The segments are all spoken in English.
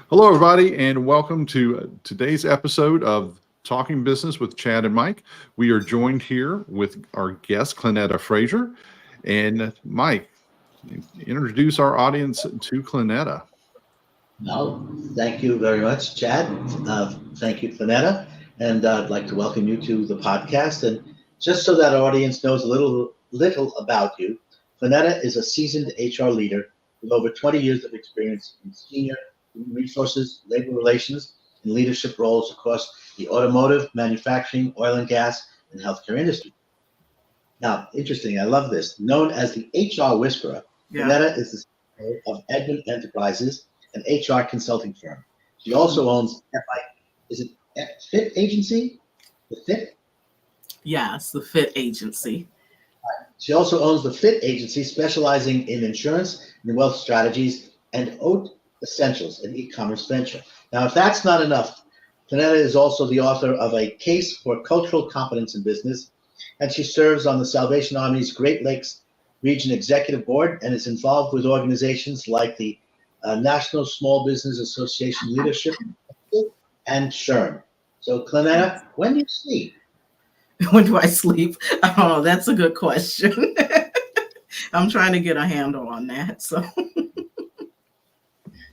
Hello, everybody, and welcome to today's episode of Talking Business with Chad and Mike. We are joined here with our guest, Clenetta Frazier. And Mike, introduce our audience to Clenetta. No, thank you very much, Chad. Thank you, Clenetta. And I'd like to welcome you to the podcast. And just so that our audience knows a little about you, Clenetta is a seasoned HR leader with over 20 years of experience in senior human resources, labor relations, and leadership roles across the automotive, manufacturing, oil and gas, and healthcare industry. Now, interesting, I love this. Known as the HR Whisperer, Clenetta is the CEO of Edmund Enterprises, an HR consulting firm. She also owns FIT agency? The FIT? Yes, the FIT agency. She also owns the FIT agency, specializing in insurance and wealth strategies and Oat Essentials, an e-commerce venture. Now, if that's not enough, Clenetta is also the author of A Case for Cultural Competence in Business, and she serves on the Salvation Army's Great Lakes Region Executive Board and is involved with organizations like the National Small Business Association Leadership and SHRM. So, Clenetta, when do you sleep? When do I sleep? Oh, that's a good question. I'm trying to get a handle on that. So,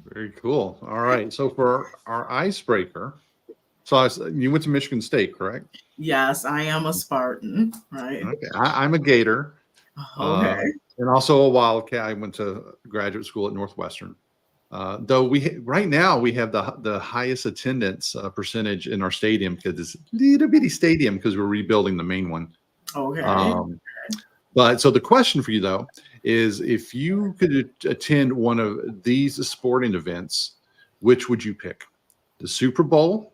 Very cool. All right. So for our icebreaker, you went to Michigan State, correct? yes, I am a Spartan, right? Okay. I'm a Gator. Okay. And also a Wildcat. I went to graduate school at Northwestern. Though right now we have the highest attendance percentage in our stadium because it's a little bitty stadium because we're rebuilding the main one. Okay. But so the question for you though is, if you could attend one of these sporting events, which would you pick? The Super Bowl,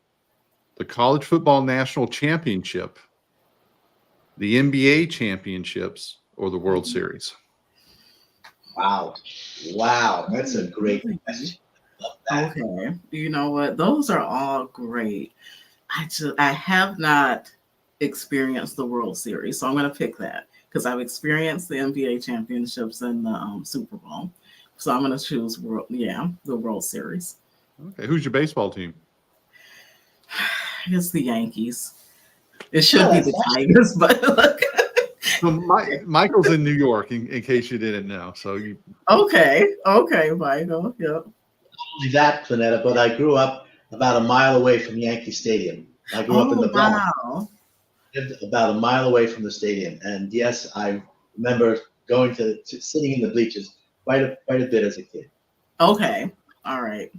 the College Football National Championship, the NBA championships, or the World Series? Wow, that's a great question. Okay. You know what? Those are all great. I have not experienced the World Series, so I'm going to pick that because I've experienced the NBA championships and the Super Bowl. So I'm going to choose the World Series. Okay. Who's your baseball team? It's the Yankees. It should be the Tigers, but look. So Michael's in New York, in case you didn't know. So Okay, Michael. Yep. Only that, Clenetta, but I grew up about a mile away from Yankee Stadium. I grew up in the Bronx. Wow. Lived about a mile away from the stadium, and yes, I remember going to sitting in the bleachers quite a bit as a kid. Okay. All right.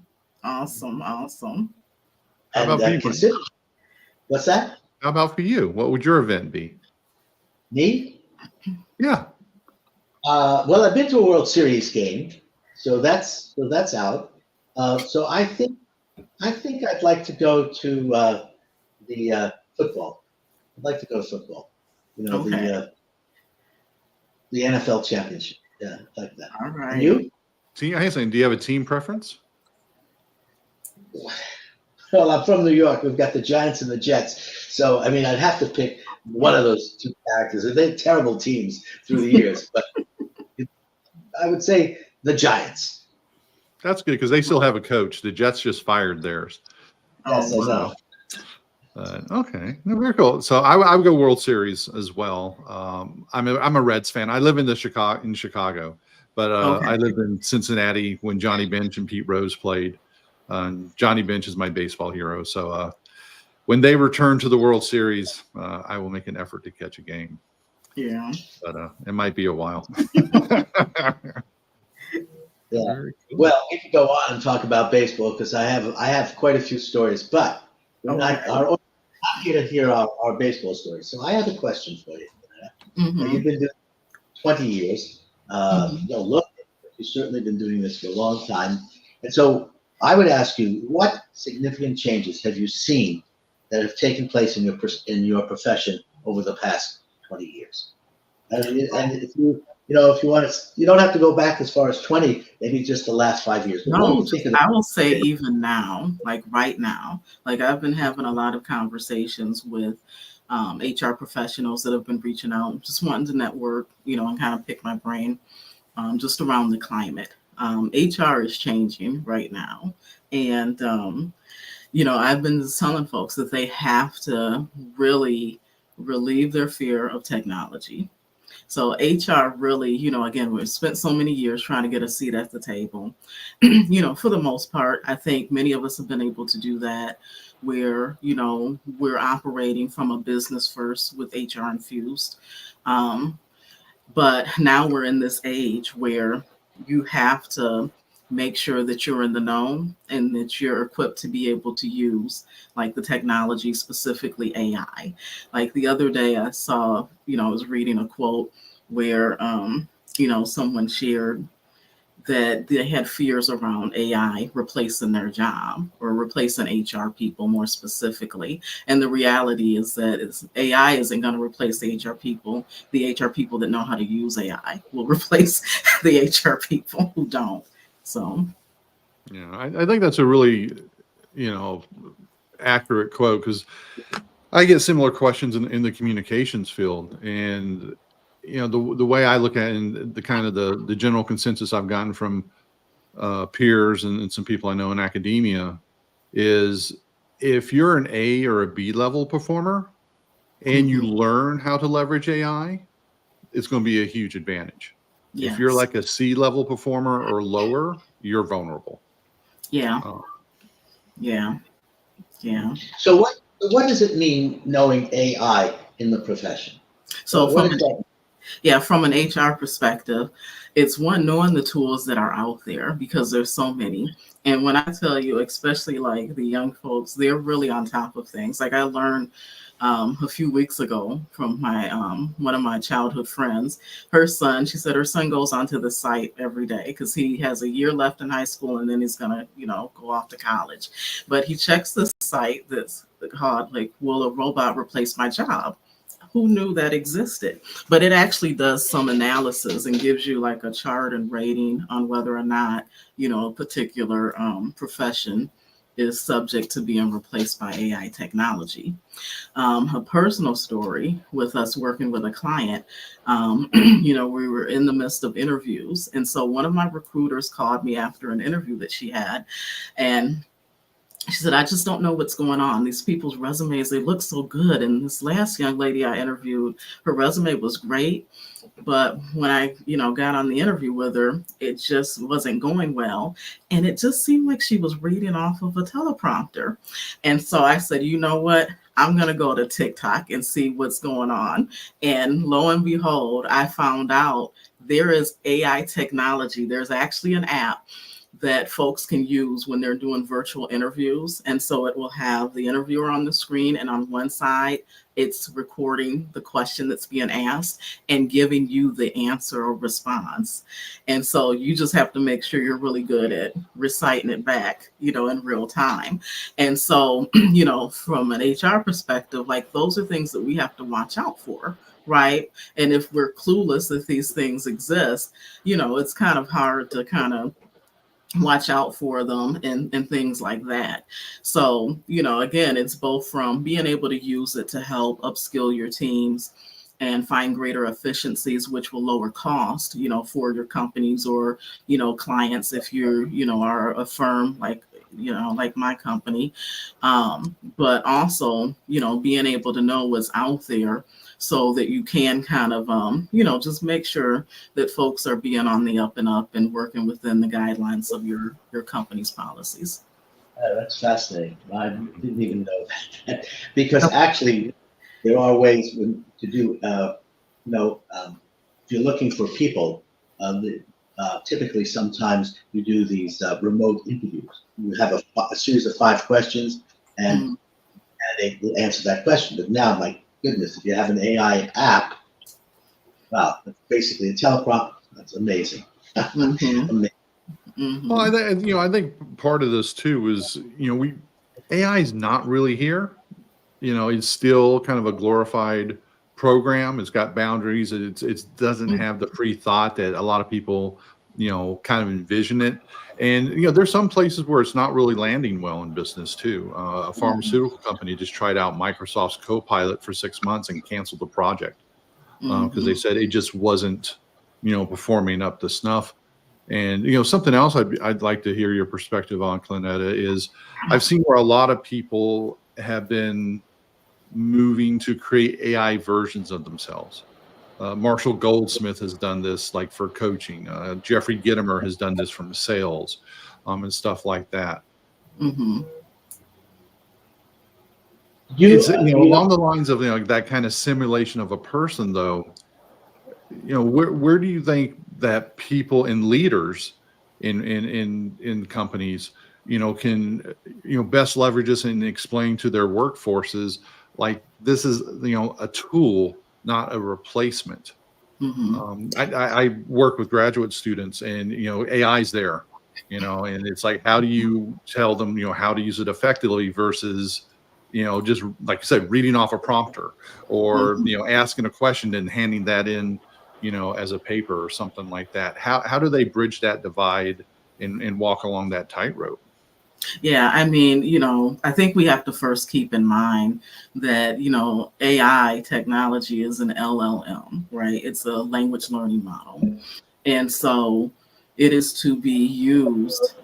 Awesome. How And about you? What's that? How about for you? What would your event be? Me? Yeah. Well, I've been to a World Series game, so that's out. So I think I'd like to go to the football. I'd like to go to football. Okay. The NFL championship. Yeah, like that. All right. And you? See, I saying, do you have a team preference? Well, I'm from New York. We've got the Giants and the Jets. So, I mean, I'd have to pick one of those two characters. They're terrible teams through the years, but I would say the Giants. That's good because they still have a coach. The Jets just fired theirs. Yes, I know. Okay, very cool. So I would go World Series as well. I'm a Reds fan. I live in Chicago, but I lived in Cincinnati when Johnny Bench and Pete Rose played. Johnny Bench is my baseball hero. So when they return to the World Series, I will make an effort to catch a game. Yeah, but it might be a while. Yeah. Cool. Well, we could go on and talk about baseball because I have quite a few stories, but we're not here to hear our baseball stories. So I have a question for you. Mm-hmm. You've been doing 20 years. You've certainly been doing this for a long time. And so I would ask you, what significant changes have you seen that have taken place in your profession over the past 20 years? And if you want to, you don't have to go back as far as 20, maybe just the last 5 years. No, I will say even now, like right now, like I've been having a lot of conversations with HR professionals that have been reaching out, just wanting to network, and kind of pick my brain just around the climate HR is changing right now. And, I've been telling folks that they have to really relieve their fear of technology. So HR really, again, we've spent so many years trying to get a seat at the table. For the most part, I think many of us have been able to do that where, we're operating from a business first with HR infused. But now we're in this age where you have to make sure that you're in the know and that you're equipped to be able to use like the technology, specifically AI. Like the other day I saw, I was reading a quote where, someone shared that they had fears around AI replacing their job or replacing HR people more specifically. And the reality is that AI isn't going to replace the HR people. The HR people that know how to use AI will replace the HR people who don't. So, yeah, I think that's a really, accurate quote, because I get similar questions in the communications field. And the way I look at it, and the kind of the general consensus I've gotten from peers and some people I know in academia is, if you're an A or a B level performer and you learn how to leverage AI, it's going to be a huge advantage. yes. If you're like a C level performer or lower, you're vulnerable. Yeah. Yeah. So what does it mean knowing AI in the profession? So from an HR perspective, it's one, knowing the tools that are out there, because there's so many. And when I tell you, especially like the young folks, they're really on top of things. Like I learned a few weeks ago from my one of my childhood friends, her son, she said her son goes onto the site every day because he has a year left in high school and then he's gonna, go off to college. But he checks the site that's called like, will a robot replace my job? Who knew that existed? But it actually does some analysis and gives you like a chart and rating on whether or not, a particular profession is subject to being replaced by AI technology. A personal story with us working with a client, we were in the midst of interviews. And so one of my recruiters called me after an interview that she had, and she said, I just don't know what's going on. These people's resumes, they look so good. And this last young lady I interviewed, her resume was great. But when I, got on the interview with her, it just wasn't going well. And it just seemed like she was reading off of a teleprompter. And so I said, you know what? I'm going to go to TikTok and see what's going on. And lo and behold, I found out there is AI technology. There's actually an app that folks can use when they're doing virtual interviews. And so it will have the interviewer on the screen, and on one side, it's recording the question that's being asked and giving you the answer or response. And so you just have to make sure you're really good at reciting it back, in real time. And so, from an HR perspective, like those are things that we have to watch out for. Right. And if we're clueless that these things exist, it's kind of hard to kind of watch out for them and things like that. So, again, it's both from being able to use it to help upskill your teams and find greater efficiencies, which will lower cost, for your companies or, clients, if you're, are a firm like, like my company. But also, being able to know what's out there so that you can kind of, just make sure that folks are being on the up and up and working within the guidelines of your company's policies. That's fascinating. I didn't even know that. Because actually, there are ways to do, if you're looking for people, typically sometimes you do these remote interviews. You have a series of 5 questions, and they will answer that question. But now, my goodness, if you have an AI app, wow, that's basically a teleprompt. That's amazing. Amazing. Well, I think part of this too is, AI is not really here. It's still kind of a glorified program. It's got boundaries. It doesn't have the free thought that a lot of people, kind of envision it. And, there's some places where it's not really landing well in business too. A pharmaceutical company just tried out Microsoft's Copilot for 6 months and canceled the project because they said it just wasn't, performing up to snuff. And, something else I'd like to hear your perspective on, Clenetta, is I've seen where a lot of people have been moving to create AI versions of themselves. Marshall Goldsmith has done this, like for coaching. Jeffrey Gitomer has done this from sales, and stuff like that. Mm-hmm. Along the lines of that kind of simulation of a person, though. Where do you think that people and leaders in companies, can best leverage this and explain to their workforces like this is a tool, not a replacement. Mm-hmm. I work with graduate students, and AI's there, and it's like, how do you tell them how to use it effectively versus just like you said, reading off a prompter, or asking a question and handing that in as a paper or something like that. How do they bridge that divide and walk along that tightrope? Yeah, I mean, I think we have to first keep in mind that, AI technology is an LLM, right? It's a language learning model. And so it is to be used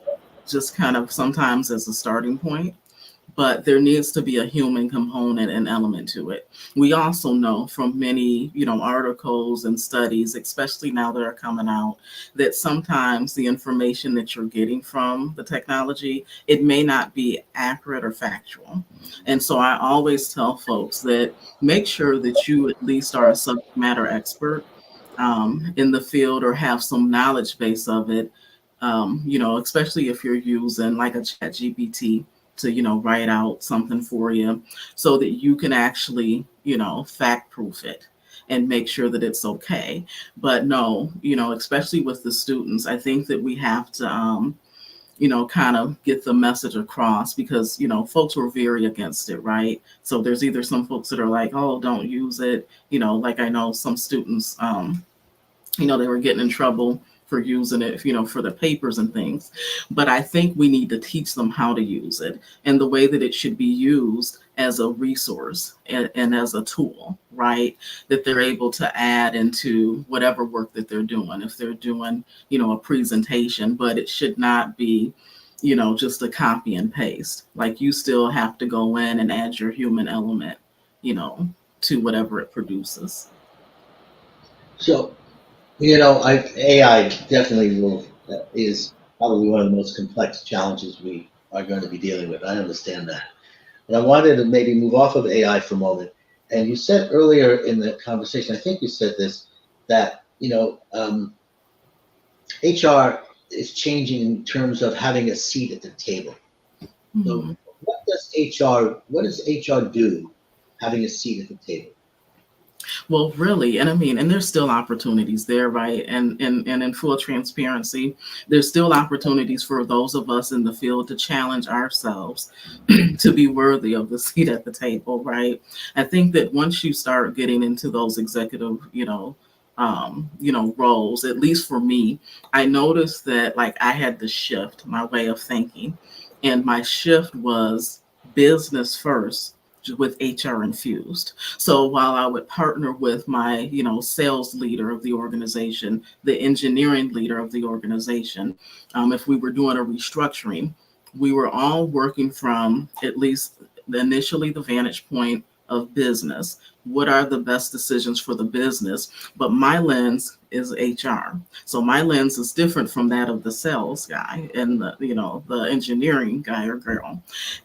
just kind of sometimes as a starting point, but there needs to be a human component and element to it. We also know from many, articles and studies, especially now that are coming out, that sometimes the information that you're getting from the technology, it may not be accurate or factual. And so I always tell folks that make sure that you at least are a subject matter expert in the field, or have some knowledge base of it, especially if you're using like a chat GPT to write out something for you, so that you can actually fact proof it and make sure that it's okay. But no, especially with the students, I think that we have to kind of get the message across, because folks were very against it, right? So there's either some folks that are like, oh, don't use it, like I know some students they were getting in trouble for using it, for the papers and things. But I think we need to teach them how to use it, and the way that it should be used as a resource and as a tool, right? That they're able to add into whatever work that they're doing. If they're doing, a presentation, but it should not be, just a copy and paste. Like, you still have to go in and add your human element, to whatever it produces. So, AI definitely is probably one of the most complex challenges we are going to be dealing with. I understand that. But I wanted to maybe move off of AI for a moment. And you said earlier in the conversation, I think you said this, that, HR is changing in terms of having a seat at the table. Mm-hmm. So what does HR do having a seat at the table? Well, really, and I mean, and there's still opportunities there, right? And in full transparency, there's still opportunities for those of us in the field to challenge ourselves to be worthy of the seat at the table, right? I think that once you start getting into those executive, roles, at least for me, I noticed that like I had to shift my way of thinking, and my shift was business first, with HR infused. So while I would partner with my, sales leader of the organization, the engineering leader of the organization, if we were doing a restructuring, we were all working from at least initially the vantage point of business. What are the best decisions for the business? But my lens is HR. So my lens is different from that of the sales guy and the engineering guy or girl.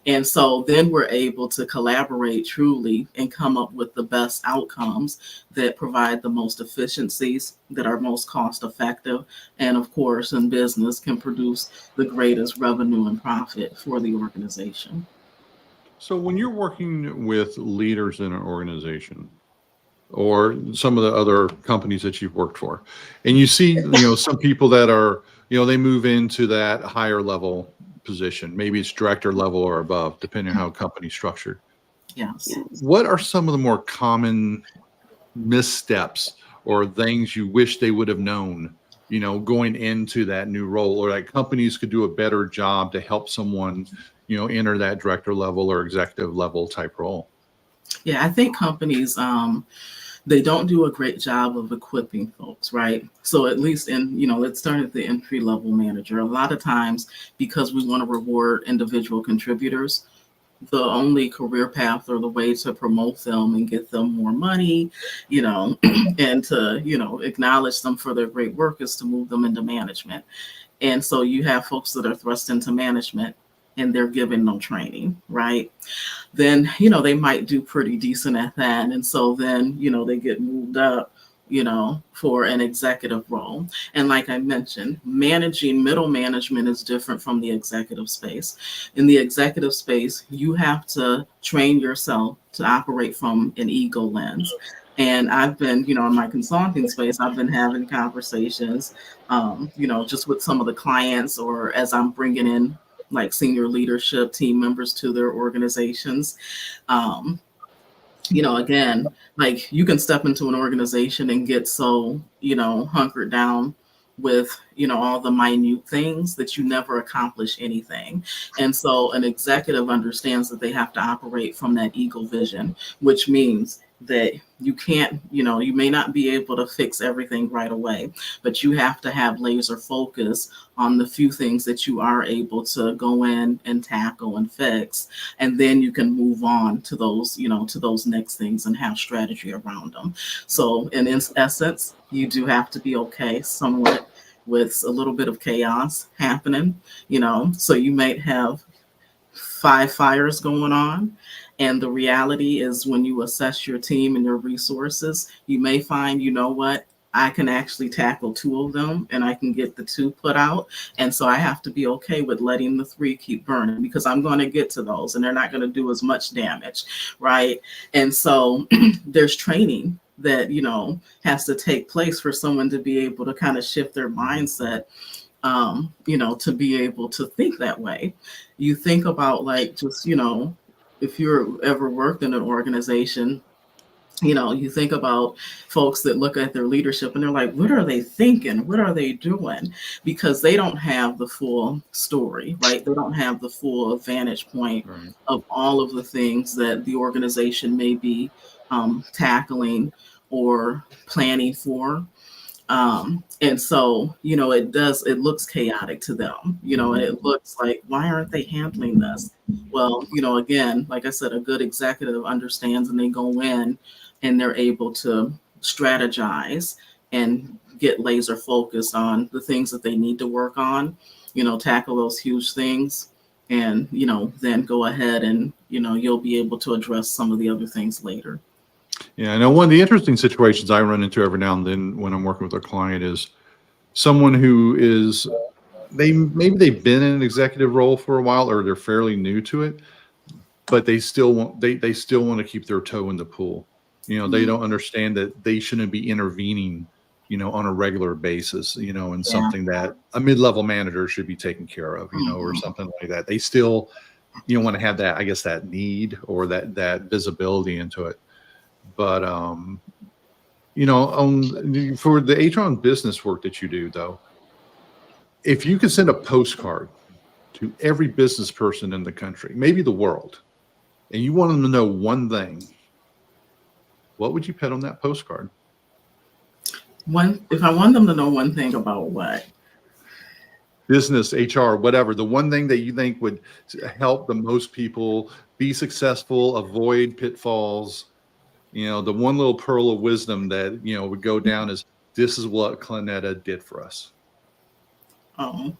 And so then we're able to collaborate truly and come up with the best outcomes that provide the most efficiencies, that are most cost effective, and of course in business can produce the greatest revenue and profit for the organization. So when you're working with leaders in an organization, or some of the other companies that you've worked for, and you see, some people that are, they move into that higher level position, maybe it's director level or above, depending on how a company's structured. Yes. What are some of the more common missteps or things you wish they would have known, going into that new role, or that companies could do a better job to help someone, enter that director level or executive level type role? Yeah, I think companies, they don't do a great job of equipping folks, right? So at least in, let's start at the entry level manager. A lot of times, because we want to reward individual contributors, the only career path or the way to promote them and get them more money, and to, acknowledge them for their great work is to move them into management. And so you have folks that are thrust into management and they're given no training, right? Then, they might do pretty decent at that. And so then, they get moved up, for an executive role. And like I mentioned, managing middle management is different from the executive space. In the executive space, you have to train yourself to operate from an ego lens. And I've been, in my consulting space, I've been having conversations, just with some of the clients, or as I'm bringing in like senior leadership team members to their organizations. Again, like you can step into an organization and get so, hunkered down with, all the minute things that you never accomplish anything. And so an executive understands that they have to operate from that ego vision, which means that you can't, you may not be able to fix everything right away, but you have to have laser focus on the few things that you are able to go in and tackle and fix. And then you can move on to those, to those next things and have strategy around them. So in essence, you do have to be okay somewhat with a little bit of chaos happening, so you might have 5 fires going on. And the reality is when you assess your team and your resources, you may find, I can actually tackle 2 of them and I can get the 2 put out. And so I have to be okay with letting the 3 keep burning because I'm going to get to those and they're not going to do as much damage, right? And so there's training that, has to take place for someone to be able to kind of shift their mindset, to be able to think that way. You think about like just, if you're ever worked in an organization, you think about folks that look at their leadership and they're like, what are they thinking? What are they doing? Because they don't have the full story, right? They don't have the full vantage point of all of the things that the organization may be tackling or planning for. And so, it looks chaotic to them, and it looks like, why aren't they handling this? Well, again, like I said, a good executive understands and they go in and they're able to strategize and get laser focused on the things that they need to work on, tackle those huge things and, then go ahead and, you'll be able to address some of the other things later. Yeah, I know one of the interesting situations I run into every now and then when I'm working with a client is someone who is maybe they've been in an executive role for a while or they're fairly new to it, but they still want to keep their toe in the pool. They don't understand that they shouldn't be intervening, on a regular basis, in something that a mid-level manager should be taking care of, or something like that. They still, want to have that, I guess, that need or that visibility into it. But, for the HR and business work that you do, though, if you could send a postcard to every business person in the country, maybe the world, and you want them to know one thing, what would you put on that postcard? If I want them to know one thing about what? Business, HR, whatever, the one thing that you think would help the most people be successful, avoid pitfalls. The one little pearl of wisdom that, would go down is this is what Clenetta did for us. Oh.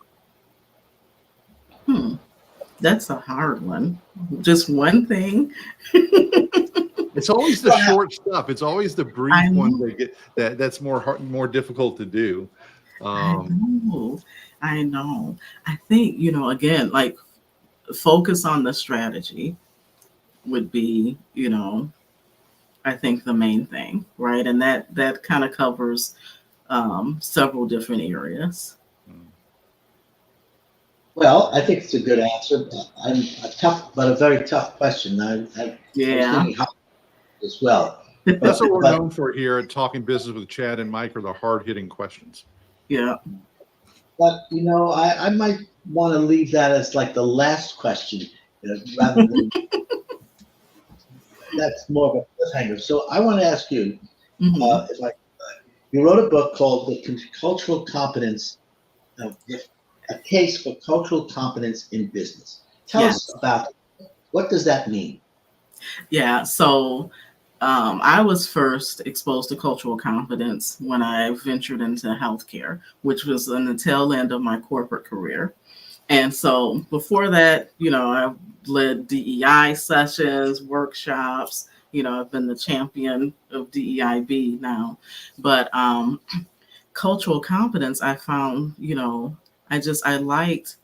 That's a hard one. Just one thing. It's always the short stuff. It's always the brief one that's more difficult to do. I know. I think, again, like focus on the strategy would be, I think the main thing, right? And that kind of covers several different areas. Well, I think it's a good answer. A very tough question. I was thinking how as well. That's what we're known for here at Talking Business with Chad and Mike, are the hard-hitting questions. Yeah. But, I might want to leave that as like the last question, rather than that's more of a cliffhanger. So I want to ask you, If I, you wrote a book called Cultural Competence, a case for cultural competence in business. Tell Yes. us about what does that mean? Yeah. So I was first exposed to cultural competence when I ventured into healthcare, which was in the tail end of my corporate career. And so before that, I led DEI sessions, workshops. I've been the champion of DEIB now. But cultural competence, I found, I liked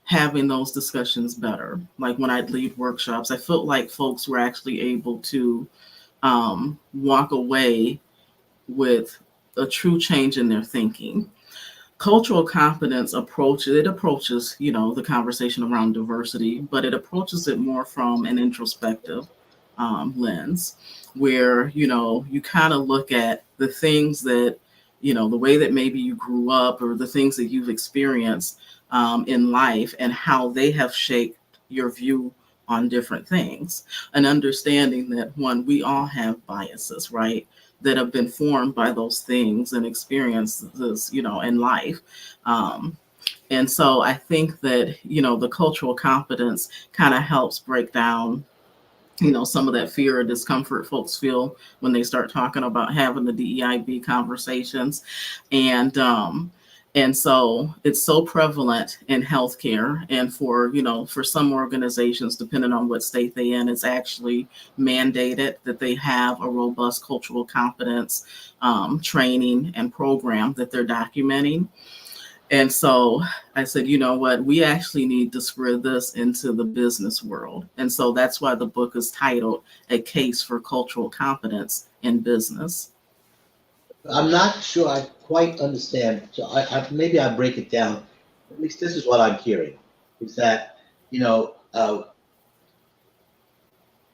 having those discussions better. Like when I'd lead workshops, I felt like folks were actually able to walk away with a true change in their thinking. Cultural competence approaches, the conversation around diversity, but it approaches it more from an introspective lens, where, you kind of look at the things that, the way that maybe you grew up or the things that you've experienced in life and how they have shaped your view on different things, and understanding that, one, we all have biases, right, that have been formed by those things and experiences, in life. And so I think that, the cultural competence kind of helps break down, some of that fear or discomfort folks feel when they start talking about having the DEIB conversations. And so it's so prevalent in healthcare, and for some organizations, depending on what state they in, it's actually mandated that they have a robust cultural competence training and program that they're documenting. And so I said, you know what, we actually need to spread this into the business world. And so that's why the book is titled A Case for Cultural Competence in Business. I'm not sure I quite understand. So maybe I break it down. At least this is what I'm hearing: is that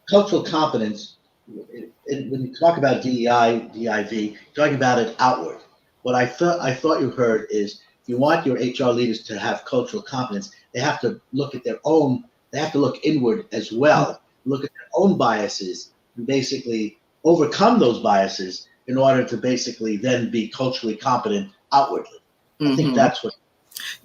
cultural competence. When you talk about DEI, DIV, you're talking about it outward. What I thought you heard is, if you want your HR leaders to have cultural competence, they have to look at their own. They have to look inward as well. Look at their own biases and basically overcome those biases in order to basically then be culturally competent outwardly. I think that's what.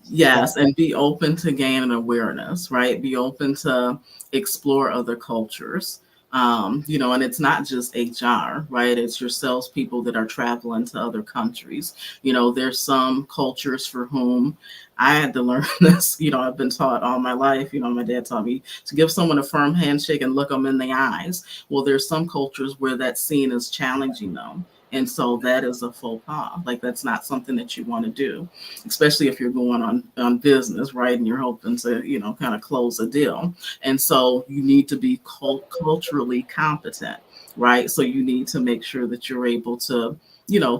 Yes, and be open to gaining awareness, right? Be open to explore other cultures. And it's not just HR, right? It's your salespeople that are traveling to other countries. There's some cultures for whom I had to learn this. I've been taught all my life. My dad taught me to give someone a firm handshake and look them in the eyes. Well, there's some cultures where that's seen as challenging them. And so that is a faux pas. Like, that's not something that you want to do, especially if you're going on business, right? And you're hoping to, kind of close a deal. And so you need to be culturally competent, right? So you need to make sure that you're able to,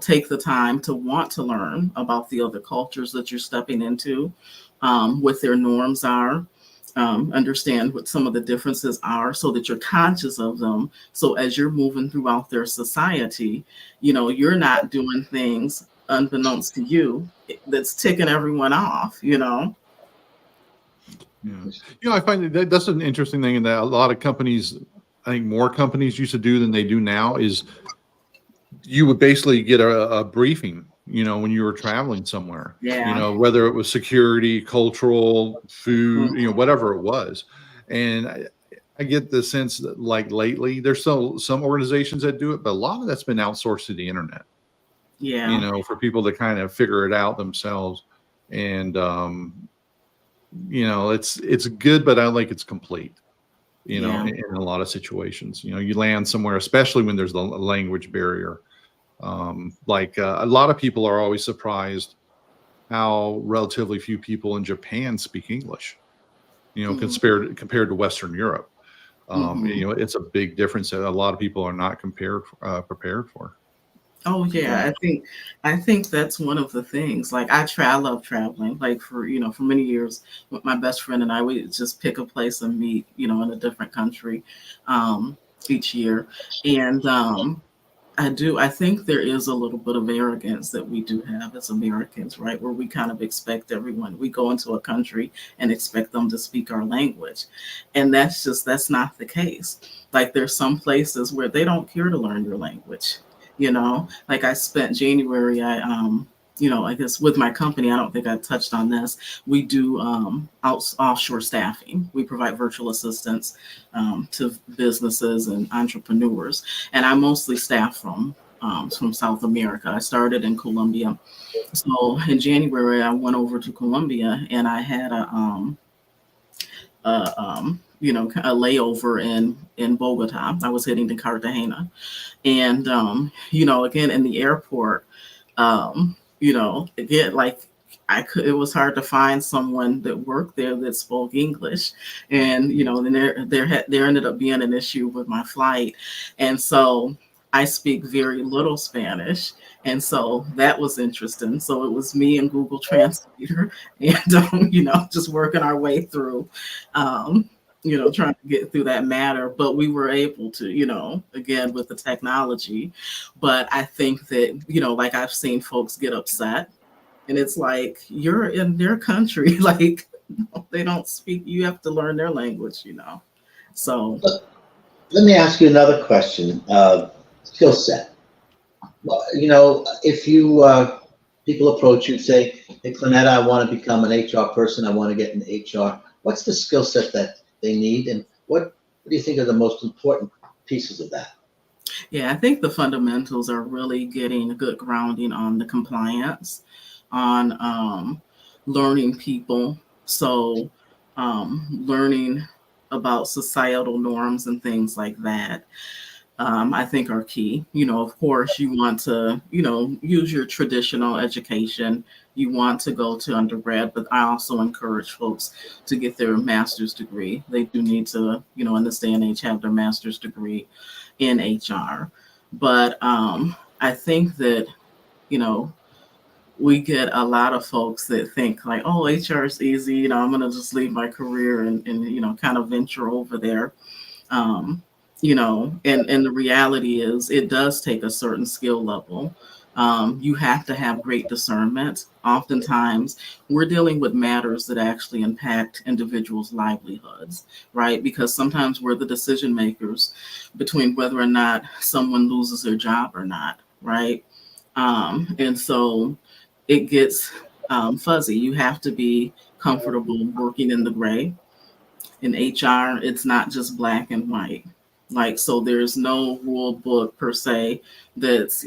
take the time to want to learn about the other cultures that you're stepping into, what their norms are. Understand what some of the differences are, so that you're conscious of them. So as you're moving throughout their society, you're not doing things unbeknownst to you that's ticking everyone off. Yeah. I find that's an interesting thing, in that a lot of companies, I think more companies used to do than they do now, is you would basically get a briefing, when you were traveling somewhere, whether it was security, cultural, food, whatever it was. And I get the sense that, like, lately there's still some organizations that do it, but a lot of that's been outsourced to the internet. For people to kind of figure it out themselves. And it's good, but I don't think it's complete. In a lot of situations, you land somewhere, especially when there's the language barrier. A lot of people are always surprised how relatively few people in Japan speak English, compared to Western Europe. It's a big difference that a lot of people are not prepared for. Oh yeah, I think that's one of the things. Like, I love traveling. Like, for many years, with my best friend and I, we just pick a place and meet, in a different country, each year. And I think there is a little bit of arrogance that we do have as Americans, right? Where we kind of expect everyone, we go into a country and expect them to speak our language. And that's not the case. Like, there's some places where they don't care to learn your language. Like I spent January, I guess with my company, I don't think I touched on this. We do offshore staffing. We provide virtual assistance to businesses and entrepreneurs. And I mostly staff from South America. I started in Colombia. So in January, I went over to Colombia and I had a layover in Bogota. I was heading to Cartagena. And, again, in the airport, again, like it was hard to find someone that worked there that spoke English. And, then there ended up being an issue with my flight. And so I speak very little Spanish. And so that was interesting. So it was me and Google Translator and, just working our way through, trying to get through that matter. But we were able to, again, with the technology. But I think that, like I've seen folks get upset and it's like, you're in their country. Like they don't speak, you have to learn their language, So let me ask you another question. Skill set. Well, if you people approach you and say, "Hey, Clenetta, I want to become an HR person. I want to get into HR." What's the skill set that they need, and what do you think are the most important pieces of that? Yeah, I think the fundamentals are really getting a good grounding on the compliance, on learning people. So learning about societal norms and things like that. I think are key. Of course, you want to, use your traditional education. You want to go to undergrad, but I also encourage folks to get their master's degree. They do need to, in this day and age, have their master's degree in HR. But I think that, we get a lot of folks that think like, oh, HR is easy. I'm going to just leave my career and kind of venture over there. And the reality is it does take a certain skill level. You have to have great discernment. Oftentimes we're dealing with matters that actually impact individuals' livelihoods, right? Because sometimes we're the decision makers between whether or not someone loses their job or not, right? And so it gets fuzzy. You have to be comfortable working in the gray. In HR, it's not just black and white. Like, so there's no rule book per se that's,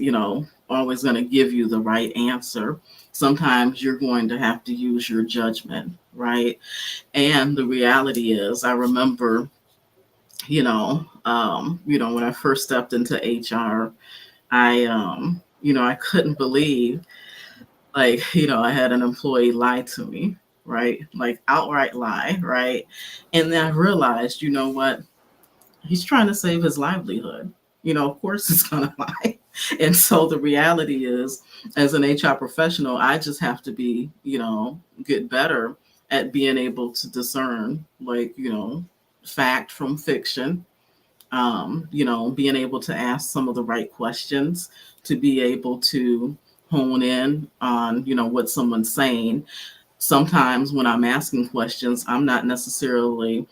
always going to give you the right answer. Sometimes you're going to have to use your judgment, right? And the reality is, I remember, when I first stepped into HR, I couldn't believe, like, I had an employee lie to me, right? Like outright lie, right? And then I realized, you know what? He's trying to save his livelihood. Of course he's going to lie. And so the reality is, as an HR professional, I just have to be, get better at being able to discern, like, fact from fiction, being able to ask some of the right questions, to be able to hone in on, what someone's saying. Sometimes when I'm asking questions, I'm not necessarily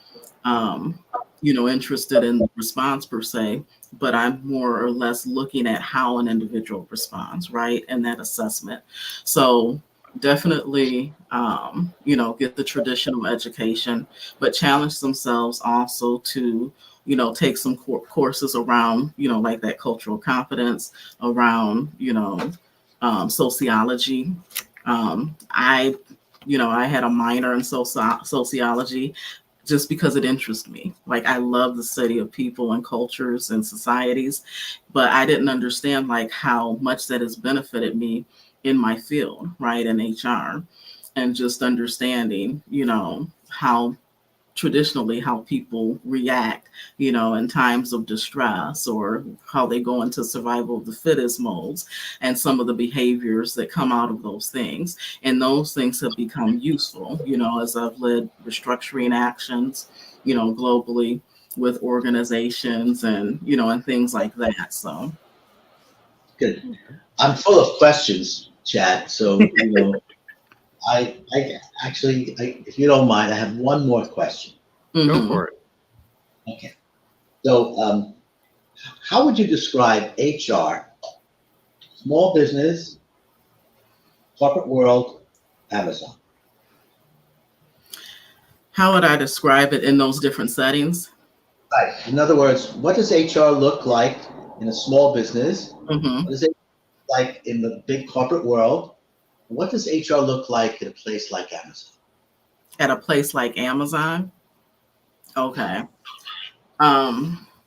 interested in the response per se, but I'm more or less looking at how an individual responds, right? And that assessment. So definitely, get the traditional education, but challenge themselves also to, take some courses around, like that cultural competence, around, sociology. I had a minor in sociology just because it interests me. Like, I love the study of people and cultures and societies, but I didn't understand like how much that has benefited me in my field, right, in HR, and just understanding, how traditionally how people react, in times of distress, or how they go into survival of the fittest modes, and some of the behaviors that come out of those things. And those things have become useful, as I've led restructuring actions, globally with organizations and, and things like that. So. Good. I'm full of questions, Chad. So, I actually, if you don't mind, I have one more question. Go for it. Okay. So, how would you describe HR small business, corporate world, Amazon. How would I describe it in those different settings? Right. In other words, what does HR look like in a small business? Mm-hmm. What does it look like in the big corporate world? What does HR look like in a place like Amazon? At a place like Amazon? Okay.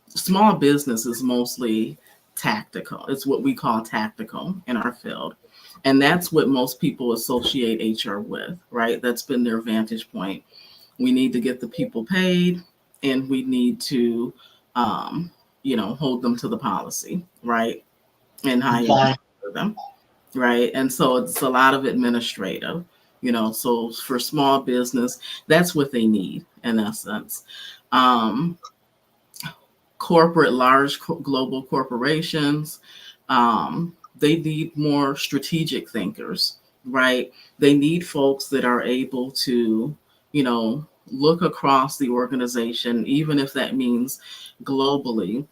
Small business is mostly tactical. It's what we call tactical in our field. And that's what most people associate HR with, right? That's been their vantage point. We need to get the people paid and we need to, hold them to the policy, right? And hire them, right? And so it's a lot of administrative, so for small business, that's what they need in essence. Um, large global corporations, they need more strategic thinkers, right? They need folks that are able to, look across the organization, even if that means globally,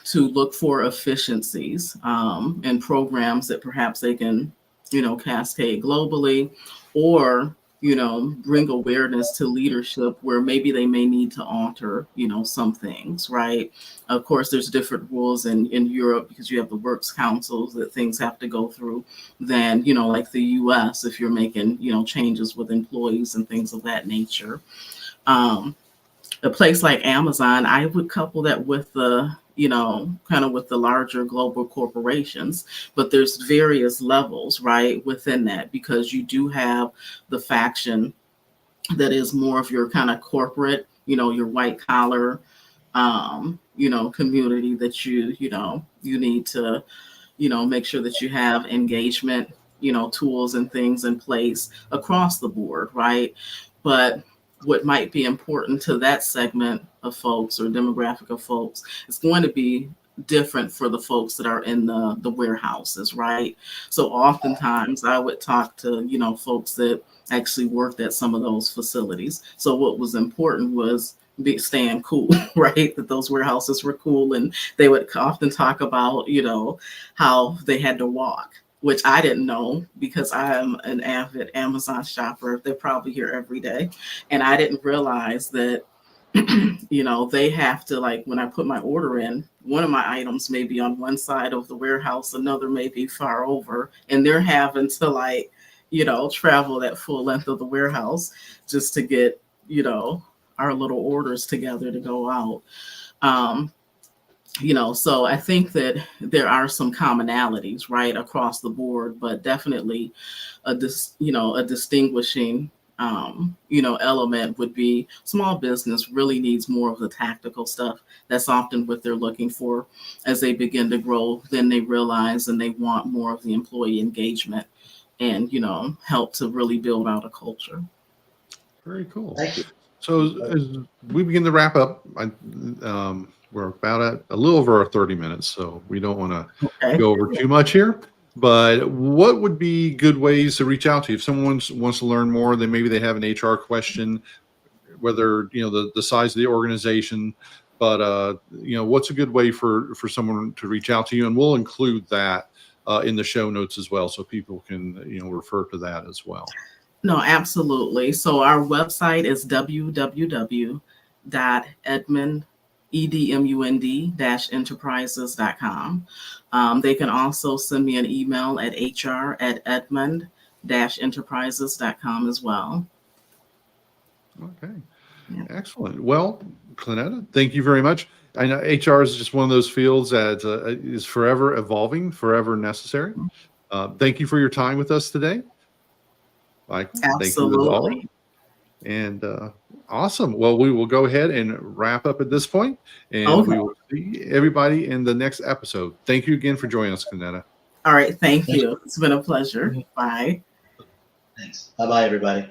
to look for efficiencies and programs that perhaps they can, cascade globally, or bring awareness to leadership where maybe they may need to alter, some things, right? Of course, there's different rules in Europe because you have the works councils that things have to go through than, like the US, if you're making, changes with employees and things of that nature. A place like Amazon, I would couple that with the, kind of with the larger global corporations, but there's various levels, right, within that, because you do have the faction that is more of your kind of corporate, your white collar, community that you need to, make sure that you have engagement, tools and things in place across the board, right? But what might be important to that segment of folks or demographic of folks is going to be different for the folks that are in the warehouses, right? So oftentimes I would talk to, folks that actually worked at some of those facilities. So what was important was staying cool, right? That those warehouses were cool. And they would often talk about, how they had to walk, which I didn't know because I'm an avid Amazon shopper. They're probably here every day. And I didn't realize that, they have to, like, when I put my order in, one of my items may be on one side of the warehouse, another may be far over, and they're having to, like, travel that full length of the warehouse just to get, our little orders together to go out. So I think that there are some commonalities, right, across the board, but definitely a distinguishing, element would be small business really needs more of the tactical stuff. That's often what they're looking for as they begin to grow. Then they realize and they want more of the employee engagement and, help to really build out a culture. Very cool. Thank you. So as we begin to wrap up, we're about at a little over our 30 minutes, so we don't want to go over too much here. But what would be good ways to reach out to you if someone wants to learn more? Then maybe they have an HR question, whether the size of the organization. But what's a good way for someone to reach out to you? And we'll include that in the show notes as well, so people can refer to that as well. No, absolutely. So our website is www.edmund-enterprises.com. They can also send me an email at hr@edmund-enterprises.com as well. Okay. Yeah. Excellent. Well, Clenetta, thank you very much. I know HR is just one of those fields that is forever evolving, forever necessary. Thank you for your time with us today. Michael, thank you as always. And awesome. Well, we will go ahead and wrap up at this point, and we will see everybody in the next episode. Thank you again for joining us, Clenetta. All right. Thank you. It's been a pleasure. Bye. Thanks. Bye-bye, everybody.